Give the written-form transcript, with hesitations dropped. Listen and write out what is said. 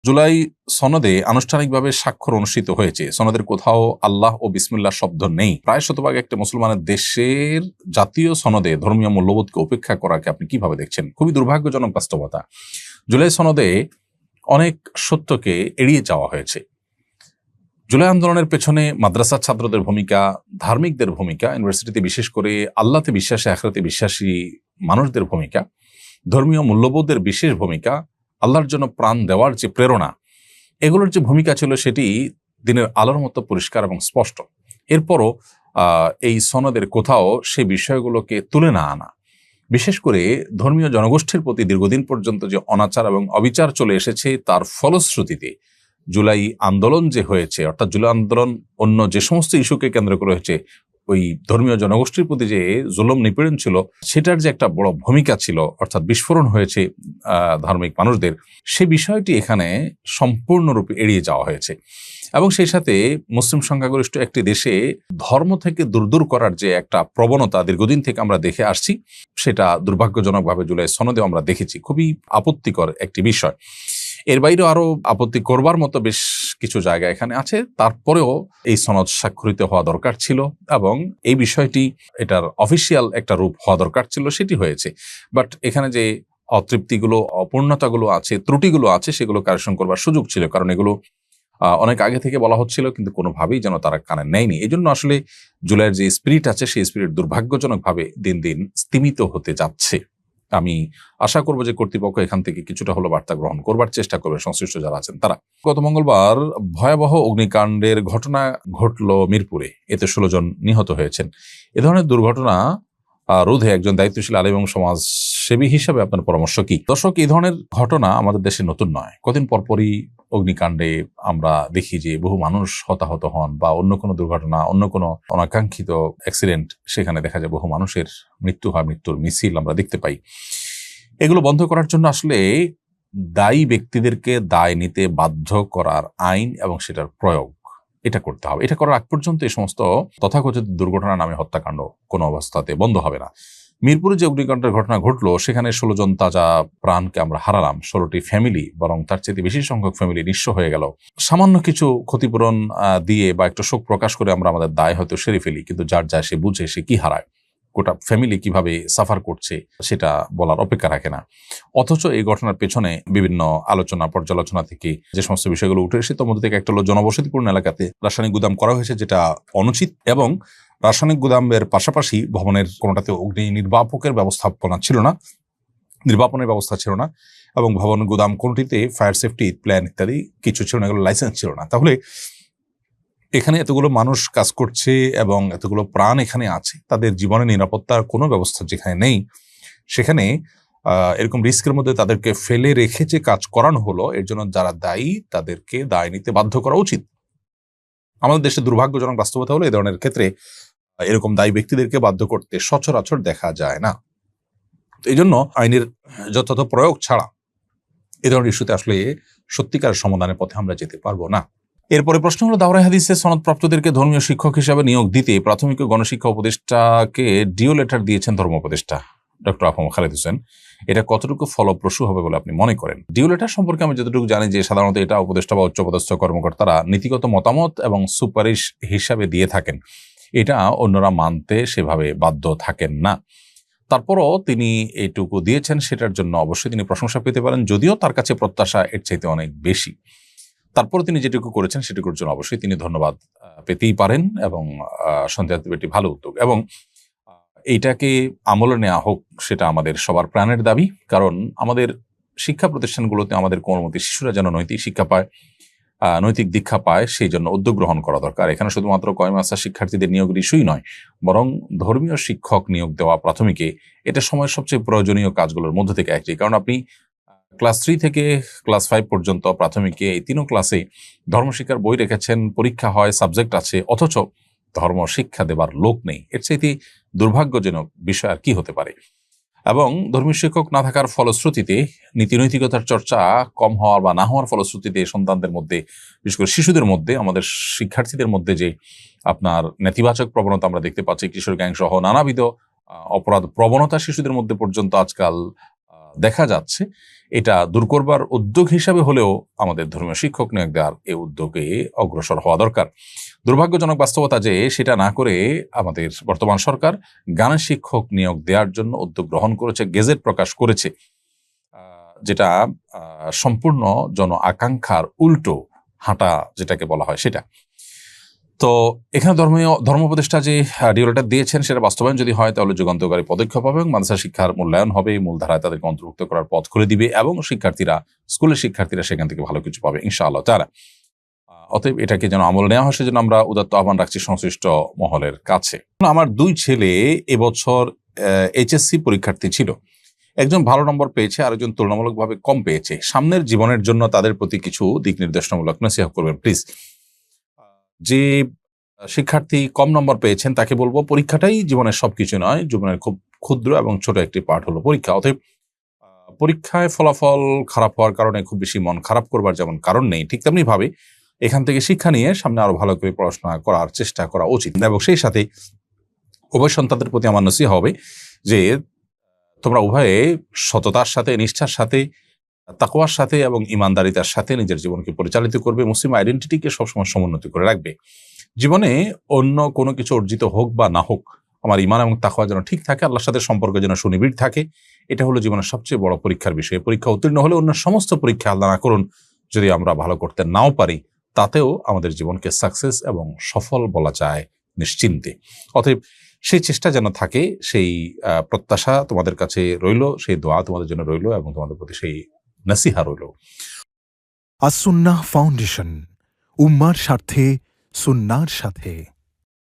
জুলাই সনদে আনুষ্ঠানিকভাবে স্বাক্ষর অনুষ্ঠিত হয়েছে। সনদের কোথাও আল্লাহ ও বিসমিল্লাহ শব্দ নেই। প্রায় শতভাগ একটা মুসলমানের দেশের জাতীয় সনদে ধর্মীয় মূল্যবোধকে উপেক্ষা করাকে আপনি কিভাবে দেখছেন? খুবই দুর্ভাগ্যজনক বাস্তবতা। জুলাই সনদে অনেক সত্যকে এড়িয়ে যাওয়া হয়েছে। জুলাই আন্দোলনের পেছনে মাদ্রাসার ছাত্রদের ভূমিকা, ধার্মিকদের ভূমিকা, ইউনিভার্সিটিতে বিশেষ করে আল্লাহতে বিশ্বাসী, আখিরাতে বিশ্বাসী মানুষদের ভূমিকা, ধর্মীয় মূল্যবোধের বিশেষ ভূমিকা, আল্লাহর জন্য প্রাণ দেওয়ার যে প্রেরণা, এগুলোর যে ভূমিকা ছিল সেটি দিনের আলোর মতো পরিষ্কার এবং স্পষ্ট। এরপরও এই সনদের কোথাও সেই বিষয়গুলোকে তুলে না আনা, বিশেষ করে ধর্মীয় জনগোষ্ঠীর প্রতি দীর্ঘদিন পর্যন্ত যে অনাচার এবং অবিচার চলে এসেছে, তার ফলশ্রুতিতে জুলাই আন্দোলন যে হয়েছে, অর্থাৎ জুলাই আন্দোলন অন্য যে সমস্ত ইস্যুকে কেন্দ্র করে হয়েছে, ওই ধর্মীয় জনগোষ্ঠীর প্রতি যে জুলুম নিপীড়ন ছিল, সেটার যে একটা বড় ভূমিকা ছিল, অর্থাৎ বিস্ফোরণ হয়েছে ধার্মিক মানুষদের, সে বিষয়টি এখানে সম্পূর্ণরূপে এড়িয়ে যাওয়া হয়েছে। এবং সেই সাথে মুসলিম সংখ্যাগরিষ্ঠ একটি দেশে ধর্ম থেকে দূর করার যে একটা প্রবণতা দীর্ঘদিন থেকে আমরা দেখে আসছি, সেটা দুর্ভাগ্যজনকভাবে জুলাই সনদে আমরা দেখেছি। খুবই আপত্তিকর একটি বিষয়। এর বাইরেও আরো আপত্তি করবার মতো বেশ কিছু জায়গা এখানে আছে। তারপরেও এই সনদ স্বাক্ষরিত হওয়া দরকার ছিল এবং এই বিষয়টি এটার অফিসিয়াল একটা রূপ হওয়া দরকার ছিল, সেটি হয়েছে। বাট এখানে যে অতৃপ্তিগুলো, অপূর্ণতাগুলো আছে, ত্রুটিগুলো আছে, সেগুলো কারেকশন করবার সুযোগ ছিল, কারণ এগুলো অনেক আগে থেকে বলা হচ্ছিল, কিন্তু কোনোভাবেই যেন তারা কানে নেয়নি। এই জন্য আসলে জুলাইয়ের যে স্পিরিট আছে, সেই স্পিরিট দুর্ভাগ্যজনকভাবে দিন দিন স্তিমিত হতে যাচ্ছে। আমি আশা করব যে কর্তৃপক্ষ এখান থেকে কিছুটা হলো বার্তা গ্রহণ করবার চেষ্টা করবে, সংশ্লিষ্ট যারা আছেন তারা। গত মঙ্গলবার ভয়াবহ অগ্নিকাণ্ডের ঘটনা ঘটল মিরপুরে, এতে 16 জন নিহত হয়েছেন। এ ধরনের দুর্ঘটনা রোধে একজন দায়িত্বশীল আলেম এবং সমাজসেবী হিসাবে আপনার পরামর্শ কি? দর্শক, এই ধরনের ঘটনা আমাদের দেশে নতুন নয়। কদিন পরপরই অগ্নিকাণ্ডে আমরা দেখি যে বহু মানুষ হতাহত হন, বা অন্য কোনো দুর্ঘটনা, অন্য কোনো অনাকাঙ্ক্ষিত অ্যাক্সিডেন্ট, সেখানে দেখা যায় বহু মানুষের মৃত্যু হয়, মৃত্যুর মিছিল আমরা দেখতে পাই। এগুলো বন্ধ করার জন্য আসলে দায়ী ব্যক্তিদেরকে দায় নিতে বাধ্য করার আইন এবং সেটার প্রয়োগ, এটা করতে হবে। এটা করার আগ পর্যন্ত এই সমস্ত তথাকথিত দুর্ঘটনা নামে হত্যাকাণ্ড কোনো অবস্থাতে বন্ধ হবে না। মিরপুরে যে অগ্নিকাণ্ডের ঘটনা ঘটলো, সেখানে 16 জন তাজা প্রাণকে আমরা হারালাম। 16টি ফ্যামিলি, বরং তার চেয়ে বেশি সংখ্যক ফ্যামিলি নিঃস্ব হয়ে গেল। সামান্য কিছু ক্ষতিপূরণ দিয়ে বা একটু শোক প্রকাশ করে আমরা আমাদের দায় হয়তো সেরে ফেলি, কিন্তু যার যায় সে বুঝে সে কি হারায়, গোটা ফ্যামিলি কিভাবে সাফার করছে, সেটা বলার অপেক্ষা রাখে না। অথচ এই ঘটনার পেছনে বিভিন্ন আলোচনা, পর্যালোচনা থেকে যে সমস্ত বিষয়গুলো উঠে এসে, তার মধ্যে থেকে একটা হলো জনবসতিপূর্ণ এলাকাতে রাসায়নিক গুদাম করা হয়েছে, যেটা অনুচিত, এবং রাসায়নিক গুদামের পাশাপাশি ভবনের কোনোটাতে অগ্নি নির্বাপকের ব্যবস্থাপনা ছিল না, নির্বাপনের ব্যবস্থা ছিল না, এবং ভবন গুদাম কোনটিতে ফায়ার সেফটি প্ল্যান ইত্যাদি কিছু ছিল না, এগুলো লাইসেন্স ছিল না। তাহলে এখানে এতগুলো মানুষ কাজ করছে এবং এতগুলো প্রাণ এখানে আছে, তাদের জীবনের নিরাপত্তার কোনো ব্যবস্থা যেখানে নেই, সেখানে এরকম রিস্কের মধ্যে তাদেরকে ফেলে রেখে যে কাজ করানো হলো, এর জন্য যারা দায়ী তাদেরকে দায় নিতে বাধ্য করা উচিত। আমাদের দেশে দুর্ভাগ্যজনক বাস্তবতা হলো, এই ধরনের ক্ষেত্রে এরকম দায়ী ব্যক্তিদেরকে বাধ্য করতে সচরাচর দেখা যায় না। এই জন্য আইনের যথাযথ প্রয়োগ ছাড়া এ ধরনের ইস্যুতে আসলে সত্যিকার সমাধানের পথে আমরা যেতে পারবো না। এরপরে প্রশ্ন হলো, দাওরাই হাদিসে সনদপ্রাপ্তদেরকে ধর্মীয় শিক্ষক হিসাবে নিয়োগ দিতে প্রাথমিক ও গণশিক্ষা উপদেষ্টাকে ডিও লেটার দিয়েছেন ধর্ম উপদেষ্টা ডক্টর আফম খালেদ হোসেন। এটা কতটুকু ফলপ্রসূ হবে বলে আপনি মনে করেন? ডিও লেটার সম্পর্কে আমি যতটুকু জানি যে সাধারণত এটা উপদেষ্টা বা উচ্চপদস্থ কর্মকর্তারা নীতিগত মতামত এবং সুপারিশ হিসাবে দিয়ে থাকেন, এটা অন্যরা মানতে সেভাবে বাধ্য থাকেন না। তারপরও তিনি এইটুকু দিয়েছেন, সেটার জন্য অবশ্যই তিনি প্রশংসা পেতে পারেন, যদিও তার কাছে প্রত্যাশা এর চাইতে অনেক বেশি। তারপরে তিনি যেটুকু করেছেন সেটুকুর জন্য অবশ্যই তিনি ধন্যবাদ পেতেই পারেন, এবং সন্দেহাতীত এটি ভালো উদ্যোগ, এবং এইটাকে আমলে নেওয়া হোক, সেটা আমাদের সবার প্রাণের দাবি। কারণ আমাদের শিক্ষা প্রতিষ্ঠানগুলোতে আমাদের কোমলমতি শিশুরা যেন নৈতিক শিক্ষা পায়, নৈতিক দীক্ষা পায়, সেই জন্য উদ্যোগ গ্রহণ করা দরকার। এখানে শুধুমাত্র কয়মাসা শিক্ষার্থীদের নিয়োগের ইস্যুই নয়, বরং ধর্মীয় শিক্ষক নিয়োগ দেওয়া প্রাথমিকে এটা সময়ের সবচেয়ে প্রয়োজনীয় কাজগুলোর মধ্যে থেকে একটি। কারণ আপনি ক্লাস 3 থেকে ক্লাস 5 পর্যন্ত প্রাথমিকে এই 3 ক্লাসে ধর্মশিক্ষার বই রেখেছেন, পরীক্ষা হয়, সাবজেক্ট আছে, অথচ ধর্ম শিক্ষা দেবার লোক নেই। এর চাইতে দুর্ভাগ্যজনক বিষয় আর কি হতে পারে? এবং ধর্মীয় শিক্ষক না থাকার ফলশ্রুতিতে নীতিনৈতিকতার চর্চা কম হওয়ার বা না হওয়ার ফলশ্রুতিতে সন্তানদের মধ্যে, বিশেষ করে শিশুদের মধ্যে, আমাদের শিক্ষার্থীদের মধ্যে যে আপনার নেতিবাচক প্রবণতা আমরা দেখতে পাচ্ছি, কিশোর গ্যাং সহ নানাবিধ অপরাধ প্রবণতা শিশুদের মধ্যে পর্যন্ত আজকাল দেখা যাচ্ছে এটা দূর করবার উদ্যোগ হিসাবে হলেও আমাদের ধর্মীয় শিক্ষক নিয়োগ দেওয়ার এই উদ্যোগে অগ্রসর হওয়া দরকার। দুর্ভাগ্যজনক বাস্তবতা যে সেটা না করে আমাদের বর্তমান সরকার গানের শিক্ষক নিয়োগ দেওয়ার জন্য উদ্যোগ গ্রহণ করেছে, গেজেট প্রকাশ করেছে, যেটা সম্পূর্ণ জন আকাঙ্ক্ষার উল্টো হাঁটা যেটাকে বলা হয় সেটা। তো এখানে ধর্ম উপদেষ্টা যে ডিওলেটার দিয়েছেন সেটা বাস্তবায়ন যদি হয় তাহলে যুগান্তকারী পদক্ষেপ হবে এবং মাদ্রাসা শিক্ষার মূল্যায়ন হবে, মূলধারায় তাদেরকে অন্তর্ভুক্ত করার পথ খুলে দিবে এবং স্কুলের শিক্ষার্থীরা সেখান থেকে ভালো কিছু পাবে ইনশাআল্লাহ তাআলা। অতএব এটাকে যেন আমল নেওয়া হয় সেজন্য আমরা উদাত্ত আহ্বান রাখছি সংশ্লিষ্ট মহলের কাছে। আমার 2 ছেলে এবছর এইচএসসি পরীক্ষার্থী ছিল। একজন ভালো নম্বর পেয়েছে, আরেকজন তুলনামূলকভাবে কম পেয়েছে। সামনের জীবনের জন্য তাদের প্রতি কিছু দিক নির্দেশনামূলক নসিহত করবেন প্লিজ। যে শিক্ষার্থী কম নম্বর পেয়েছেন তাকে বলবো পরীক্ষাটাই জীবনের সবকিছু নয়, জীবনের খুব ক্ষুদ্র এবং ছোট একটি পার্ট হলো পরীক্ষা। অতএব পরীক্ষায় ফলাফল খারাপ হওয়ার কারণে খুব বেশি মন খারাপ করবার যেমন কারণ নেই, ঠিক তেমনি ভাবে এখান থেকে শিক্ষা নিয়ে সামনে আরো ভালো করে পড়াশোনা করার চেষ্টা করা উচিত। এবং সেই সাথে উভয় সন্তানদের প্রতি আমার নসিহত হবে যে তোমরা উভয়ে সততার সাথে, নিষ্ঠার সাথে, তাকওয়ার সাথে এবং ইমানদারিতার সাথে নিজের জীবনকে পরিচালিত করবে, মুসলিম আইডেন্টিটিকে সবসময় সমুন্নতি করে রাখবে। জীবনে অন্য কোনো কিছু অর্জিত হোক বা না হোক, আমার ইমান এবং তাকওয়া যেন ঠিক থাকে, আল্লাহর সাথে সম্পর্ক যেন সুনিবিড় থাকে, এটা হলো জীবনের সবচেয়ে বড় পরীক্ষার বিষয়। পরীক্ষা উত্তীর্ণ হলে অন্য সমস্ত পরীক্ষা আল্লাহ না করুন যদি আমরা ভালো করতে নাও পারি, তাতেও আমাদের জীবনকে সাকসেস এবং সফল বলা যায় নিশ্চিন্তে। অতএব সেই চেষ্টা যেন থাকে, সেই প্রত্যাশা তোমাদের কাছে রইল, সেই দোয়া তোমাদের জন্য রইল এবং তোমাদের প্রতি সেই নসিহা রইল। আস-সুন্নাহ ফাউন্ডেশন, উম্মার স্বার্থে সুন্নাহর সাথে।